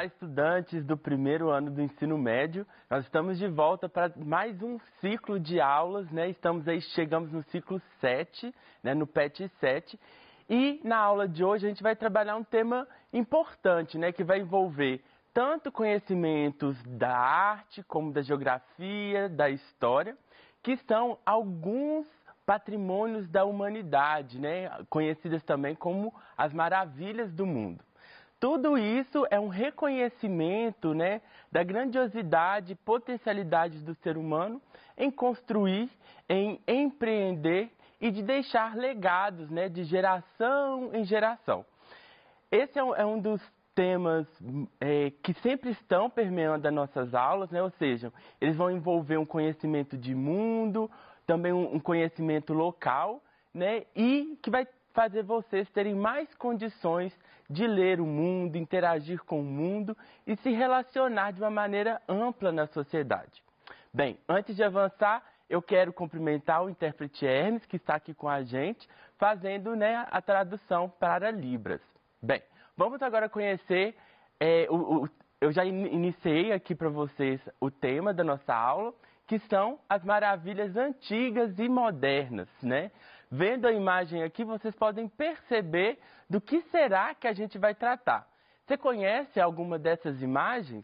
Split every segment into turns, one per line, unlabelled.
Olá, estudantes do primeiro ano do ensino médio. Nós estamos de volta para mais um ciclo de aulas, né? Chegamos no ciclo 7, né? No PET 7. E na aula de hoje a gente vai trabalhar um tema importante, né? Que vai envolver tanto conhecimentos da arte, como da geografia, da história, que são alguns patrimônios da humanidade, né? Conhecidas também como as maravilhas do mundo. Tudo isso é um reconhecimento, né, da grandiosidade e potencialidade do ser humano em construir, em empreender e de deixar legados, né, de geração em geração. Esse é um dos temas que sempre estão permeando as nossas aulas, né, ou seja, eles vão envolver um conhecimento de mundo, também um conhecimento local, né, e que vai fazer vocês terem mais condições de ler o mundo, interagir com o mundo e se relacionar de uma maneira ampla na sociedade. Bem, antes de avançar, eu quero cumprimentar o intérprete Hermes, que está aqui com a gente, fazendo, né, a tradução para Libras. Bem, vamos agora conhecer, eu já iniciei aqui para vocês o tema da nossa aula, que são as maravilhas antigas e modernas, né? Vendo a imagem aqui, vocês podem perceber do que será que a gente vai tratar. Você conhece alguma dessas imagens?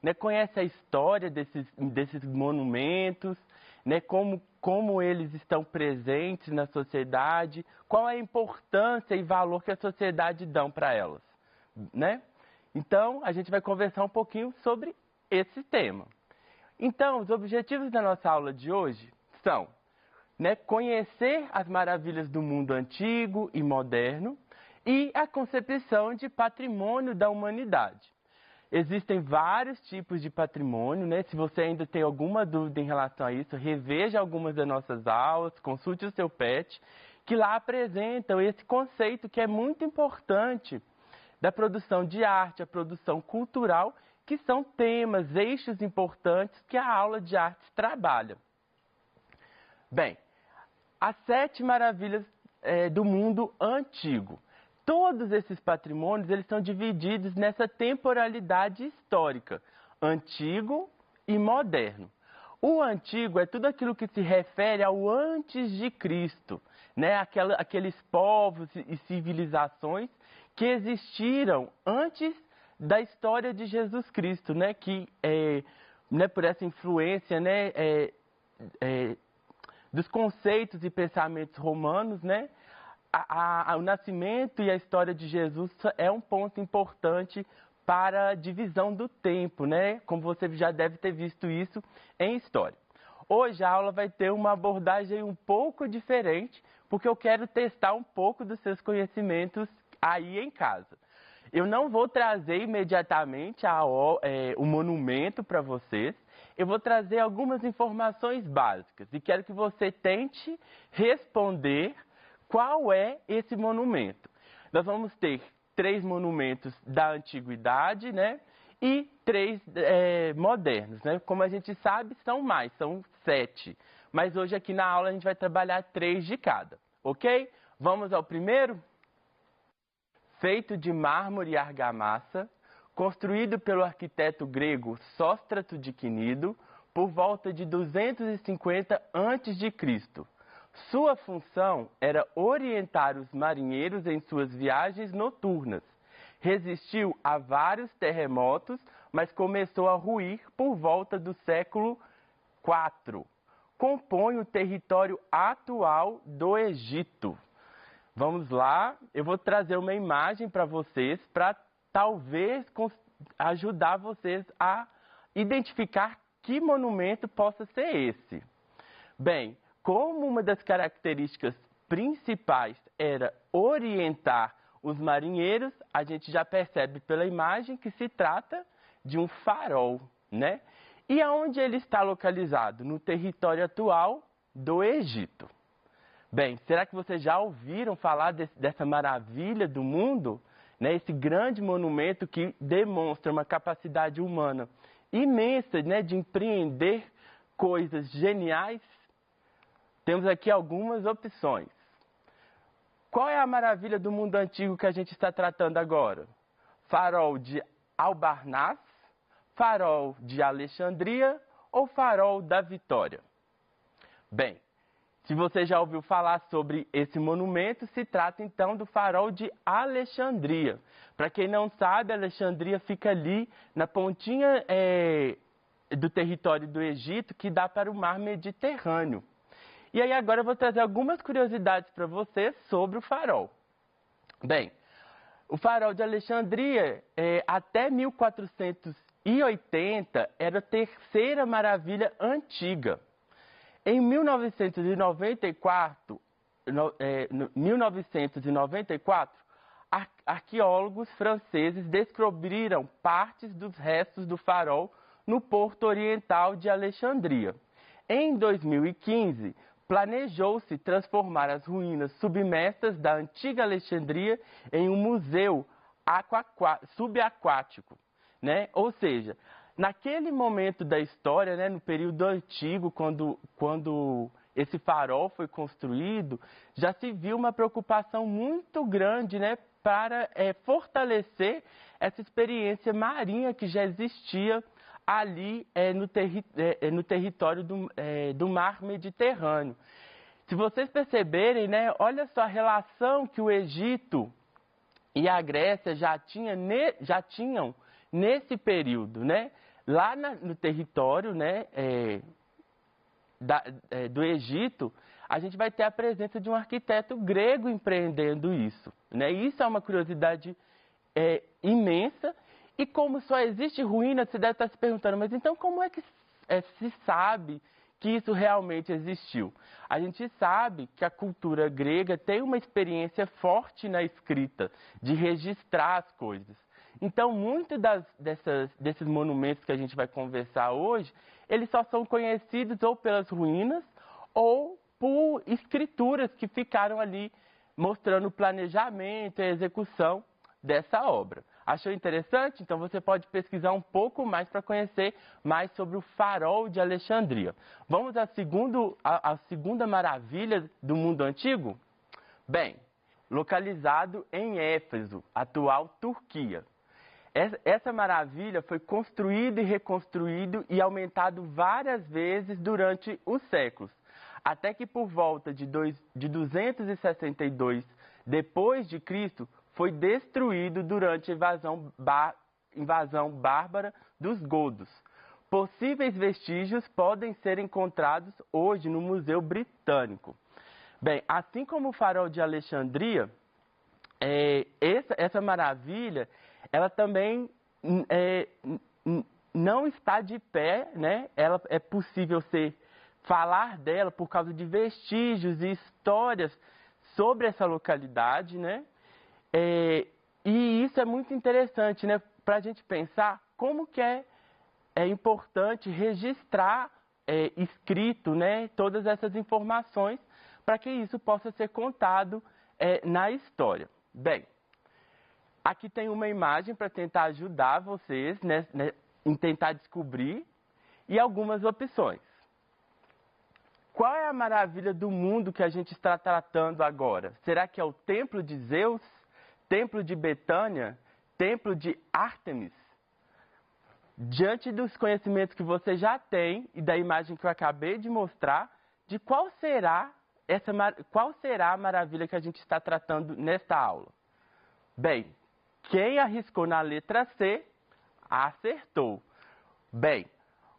Né? Conhece a história desses monumentos? Né? Como eles estão presentes na sociedade? Qual é a importância e valor que a sociedade dão para elas? Né? Então, a gente vai conversar um pouquinho sobre esse tema. Então, os objetivos da nossa aula de hoje são, né, conhecer as maravilhas do mundo antigo e moderno e a concepção de patrimônio da humanidade. Existem vários tipos de patrimônio, né? Se você ainda tem alguma dúvida em relação a isso, reveja algumas das nossas aulas, consulte o seu PET, que lá apresentam esse conceito que é muito importante da produção de arte, a produção cultural, que são temas, eixos importantes que a aula de artes trabalha. Bem, as 7 maravilhas do mundo antigo. Todos esses patrimônios eles são divididos nessa temporalidade histórica, antigo e moderno. O antigo é tudo aquilo que se refere ao antes de Cristo, né? Aqueles povos e civilizações que existiram antes da história de Jesus Cristo, né? Que, né, por essa influência, né, dos conceitos e pensamentos romanos, né? O nascimento e a história de Jesus é um ponto importante para a divisão do tempo, né? Como você já deve ter visto isso em história. Hoje a aula vai ter uma abordagem um pouco diferente, porque eu quero testar um pouco dos seus conhecimentos aí em casa. Eu não vou trazer imediatamente o monumento para vocês, eu vou trazer algumas informações básicas e quero que você tente responder qual é esse monumento. Nós vamos ter 3 monumentos da antiguidade, né? E 3 modernos, né? Como a gente sabe, são 7. Mas hoje aqui na aula a gente vai trabalhar 3 de cada, ok? Vamos ao primeiro? Feito de mármore e argamassa, construído pelo arquiteto grego Sóstrato de Cnido por volta de 250 a.C. Sua função era orientar os marinheiros em suas viagens noturnas. Resistiu a vários terremotos, mas começou a ruir por volta do século IV. Compõe o território atual do Egito. Vamos lá, eu vou trazer uma imagem para vocês, para talvez ajudar vocês a identificar que monumento possa ser esse. Bem, como uma das características principais era orientar os marinheiros, a gente já percebe pela imagem que se trata de um farol, né? E aonde ele está localizado? No território atual do Egito. Bem, será que vocês já ouviram falar dessa maravilha do mundo? Né? Esse grande monumento que demonstra uma capacidade humana imensa, né, de empreender coisas geniais. Temos aqui algumas opções. Qual é a maravilha do mundo antigo que a gente está tratando agora? Farol de Albarnás, Farol de Alexandria ou Farol da Vitória? Bem, se você já ouviu falar sobre esse monumento, se trata então do Farol de Alexandria. Para quem não sabe, Alexandria fica ali na pontinha do território do Egito, que dá para o mar Mediterrâneo. E aí agora eu vou trazer algumas curiosidades para vocês sobre o farol. Bem, o Farol de Alexandria, até 1480, era a terceira maravilha antiga. Em 1994, arqueólogos franceses descobriram partes dos restos do farol no porto oriental de Alexandria. Em 2015, planejou-se transformar as ruínas submersas da antiga Alexandria em um museu subaquático, né? Ou seja, naquele momento da história, né, no período antigo, quando esse farol foi construído, já se viu uma preocupação muito grande, né, para fortalecer essa experiência marinha que já existia ali no território do mar Mediterrâneo. Se vocês perceberem, né, olha só a relação que o Egito e a Grécia já tinham nesse período, né? Lá no território, né, do Egito, a gente vai ter a presença de um arquiteto grego empreendendo isso, né? Isso é uma curiosidade imensa. E como só existe ruína, você deve estar se perguntando, mas então como é que se sabe que isso realmente existiu? A gente sabe que a cultura grega tem uma experiência forte na escrita, de registrar as coisas. Então, muitos desses monumentos que a gente vai conversar hoje, eles só são conhecidos ou pelas ruínas ou por escrituras que ficaram ali mostrando o planejamento e a execução dessa obra. Achou interessante? Então você pode pesquisar um pouco mais para conhecer mais sobre o Farol de Alexandria. Vamos à segunda maravilha do mundo antigo? Bem, localizado em Éfeso, atual Turquia. Essa maravilha foi construída e reconstruída e aumentado várias vezes durante os séculos, até que por volta de 262 depois de Cristo, foi destruído durante a invasão bárbara dos godos. Possíveis vestígios podem ser encontrados hoje no Museu Britânico. Bem, assim como o Farol de Alexandria, essa maravilha, ela também não está de pé, né? Ela é possível falar dela por causa de vestígios e histórias sobre essa localidade, né? E isso é muito interessante, né, para a gente pensar como que é importante registrar escrito, né, todas essas informações para que isso possa ser contado na história. Bem, aqui tem uma imagem para tentar ajudar vocês, né, em tentar descobrir e algumas opções. Qual é a maravilha do mundo que a gente está tratando agora? Será que é o Templo de Zeus? Templo de Betânia, Templo de Ártemis? Diante dos conhecimentos que você já tem e da imagem que eu acabei de mostrar, de qual será a maravilha que a gente está tratando nesta aula? Bem, quem arriscou na letra C, acertou. Bem,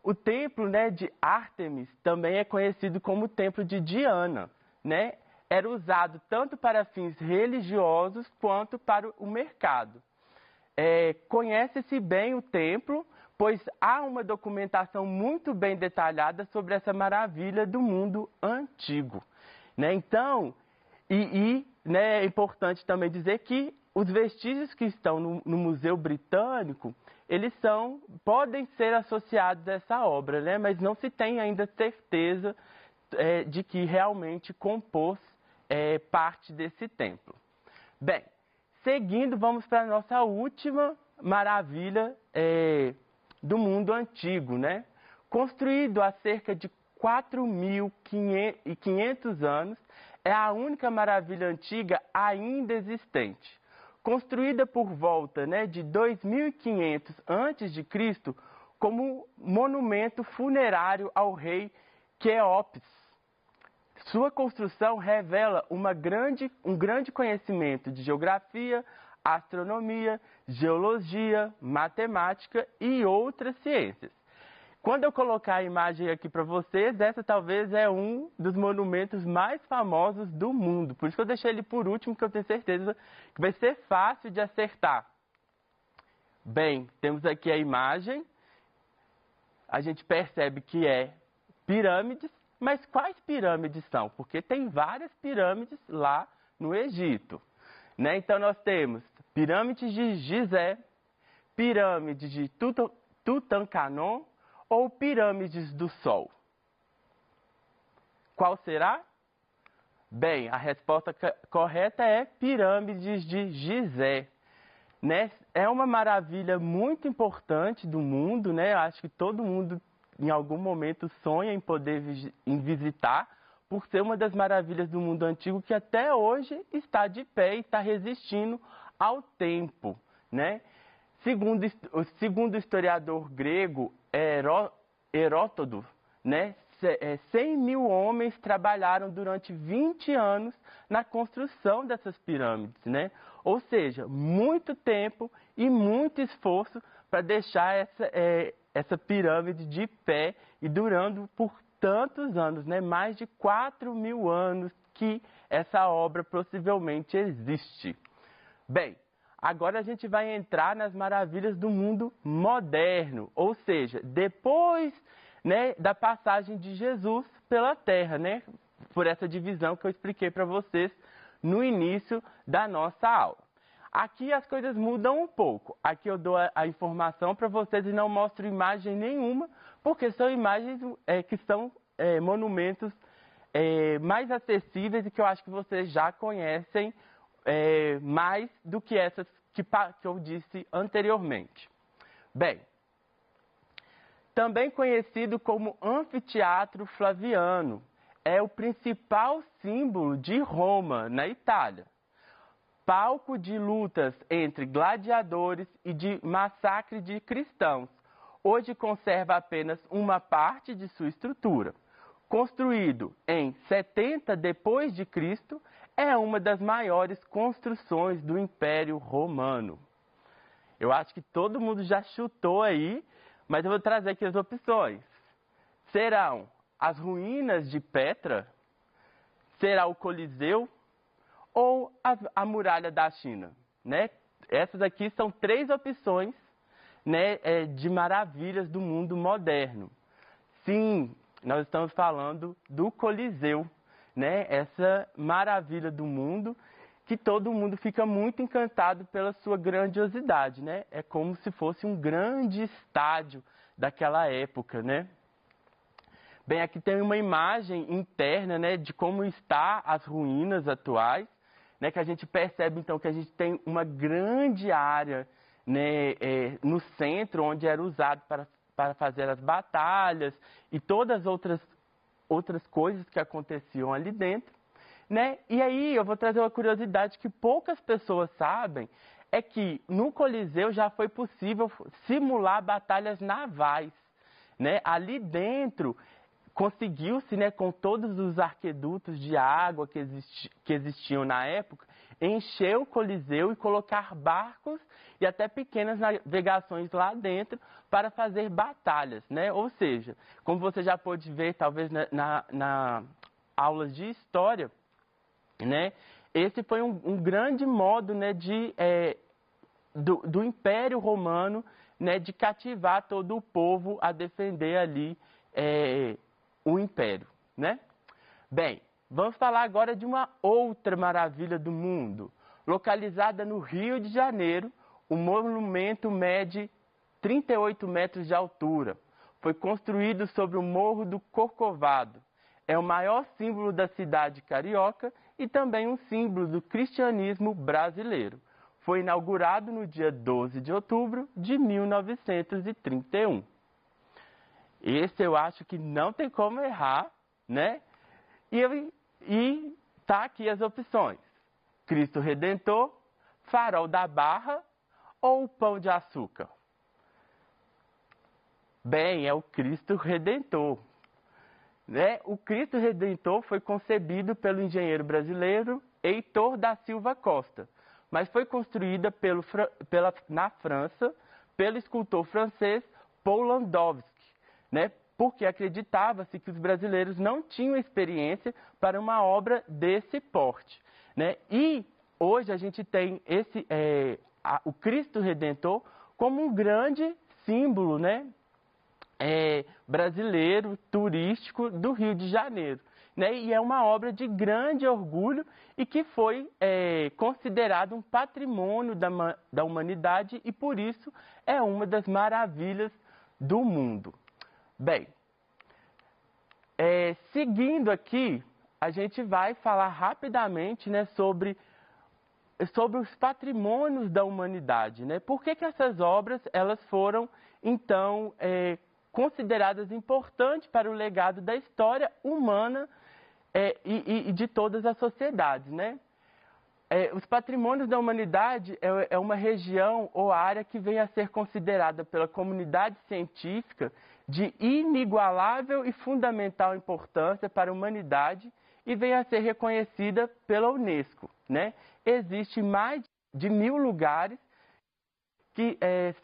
o templo, né, de Ártemis também é conhecido como Templo de Diana, né? Era usado tanto para fins religiosos quanto para o mercado. Conhece-se bem o templo, pois há uma documentação muito bem detalhada sobre essa maravilha do mundo antigo, né? Então, né, é importante também dizer que os vestígios que estão no Museu Britânico, eles podem ser associados a essa obra, né? Mas não se tem ainda certeza de que realmente compôs parte desse templo. Bem, seguindo, vamos para a nossa última maravilha do mundo antigo, né? Construído há cerca de 4.500 anos, é a única maravilha antiga ainda existente. construída por volta, né, de 2500 a.C., como monumento funerário ao rei Quéops. Sua construção revela um grande conhecimento de geografia, astronomia, geologia, matemática e outras ciências. Quando eu colocar a imagem aqui para vocês, essa talvez é um dos monumentos mais famosos do mundo. Por isso que eu deixei ele por último, que eu tenho certeza que vai ser fácil de acertar. Bem, temos aqui a imagem. A gente percebe que é pirâmides, mas quais pirâmides são? Porque tem várias pirâmides lá no Egito, né? Então nós temos pirâmides de Gizé, pirâmides de Tutankhamon ou pirâmides do Sol. Qual será? Bem, a resposta correta é pirâmides de Gizé. Né? É uma maravilha muito importante do mundo, né? Acho que todo mundo em algum momento sonha em poder visitar, por ser uma das maravilhas do mundo antigo que até hoje está de pé e está resistindo ao tempo, né? Segundo o historiador grego Heródoto, né? 100 mil homens trabalharam durante 20 anos na construção dessas pirâmides, né? Ou seja, muito tempo e muito esforço para deixar essa pirâmide de pé e durando por tantos anos, né? Mais de 4.000 anos que essa obra possivelmente existe. Bem, agora a gente vai entrar nas maravilhas do mundo moderno, ou seja, depois, né, da passagem de Jesus pela Terra, né, por essa divisão que eu expliquei para vocês no início da nossa aula. Aqui as coisas mudam um pouco. Aqui eu dou a informação para vocês e não mostro imagem nenhuma, porque são imagens que são monumentos mais acessíveis e que eu acho que vocês já conhecem mais do que essas que eu disse anteriormente. Bem, também conhecido como Anfiteatro Flaviano, é o principal símbolo de Roma, na Itália. Palco de lutas entre gladiadores e de massacre de cristãos. Hoje conserva apenas uma parte de sua estrutura. Construído em 70 depois de Cristo, é uma das maiores construções do Império Romano. Eu acho que todo mundo já chutou aí, mas eu vou trazer aqui as opções. Serão as ruínas de Petra? Será o Coliseu? Ou a Muralha da China? Né? Essas aqui são 3 opções, né, de maravilhas do mundo moderno. Sim, nós estamos falando do Coliseu, né? Essa maravilha do mundo que todo mundo fica muito encantado pela sua grandiosidade, né? É como se fosse um grande estádio daquela época, né? Bem, aqui tem uma imagem interna, né, de como está as ruínas atuais, né, que a gente percebe então que a gente tem uma grande área, né, no centro, onde era usado para fazer as batalhas e todas as outras coisas que aconteciam ali dentro, né? E aí eu vou trazer uma curiosidade que poucas pessoas sabem, é que no Coliseu já foi possível simular batalhas navais, né? Ali dentro conseguiu-se, né, com todos os arquedutos de água que existiam na época, encher o Coliseu e colocar barcos e até pequenas navegações lá dentro para fazer batalhas, né? Ou seja, como você já pôde ver, talvez na aulas de história, né? Esse foi um grande modo, né, do Império Romano, né, de cativar todo o povo a defender ali o Império, né? Bem, vamos falar agora de uma outra maravilha do mundo. Localizada no Rio de Janeiro, o monumento mede 38 metros de altura. Foi construído sobre o Morro do Corcovado. É o maior símbolo da cidade carioca e também um símbolo do cristianismo brasileiro. Foi inaugurado no dia 12 de outubro de 1931. Esse eu acho que não tem como errar, né? E tá aqui as opções. Cristo Redentor, Farol da Barra ou o Pão de Açúcar? Bem, é o Cristo Redentor. Né? O Cristo Redentor foi concebido pelo engenheiro brasileiro Heitor da Silva Costa, mas foi construída na França pelo escultor francês Paul Landowski, né? Porque acreditava-se que os brasileiros não tinham experiência para uma obra desse porte. Né? E hoje a gente tem o Cristo Redentor como um grande símbolo, né? Brasileiro, turístico do Rio de Janeiro. Né? E é uma obra de grande orgulho e que foi considerado um patrimônio da humanidade e, por isso, é uma das maravilhas do mundo. Bem, seguindo aqui, a gente vai falar rapidamente, né, sobre os patrimônios da humanidade. Né? Por que essas obras elas foram, então, consideradas importantes para o legado da história humana e de todas as sociedades, né? Os patrimônios da humanidade é uma região ou área que vem a ser considerada pela comunidade científica de inigualável e fundamental importância para a humanidade e vem a ser reconhecida pela Unesco, né? Existem mais de 1000 lugares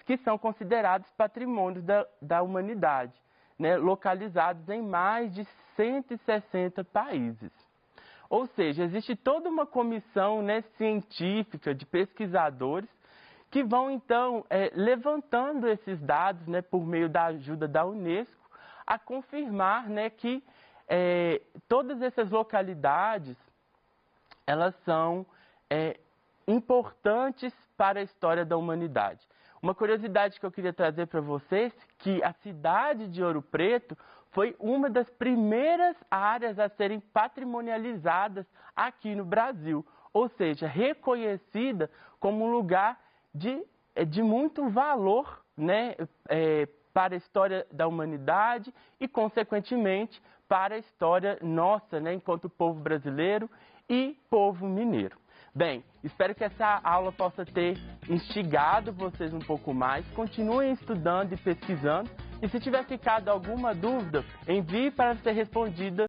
que são considerados patrimônios da humanidade, né, localizados em mais de 160 países. Ou seja, existe toda uma comissão, né, científica de pesquisadores que vão, então, levantando esses dados, né, por meio da ajuda da Unesco, a confirmar, né, que todas essas localidades elas são importantes para a história da humanidade. Uma curiosidade que eu queria trazer para vocês, que a cidade de Ouro Preto foi uma das primeiras áreas a serem patrimonializadas aqui no Brasil, ou seja, reconhecida como um lugar de muito valor, né, para a história da humanidade e, consequentemente, para a história nossa, né, enquanto povo brasileiro e povo mineiro. Bem, espero que essa aula possa ter instigado vocês um pouco mais. Continuem estudando e pesquisando. E se tiver ficado alguma dúvida, envie para ser respondida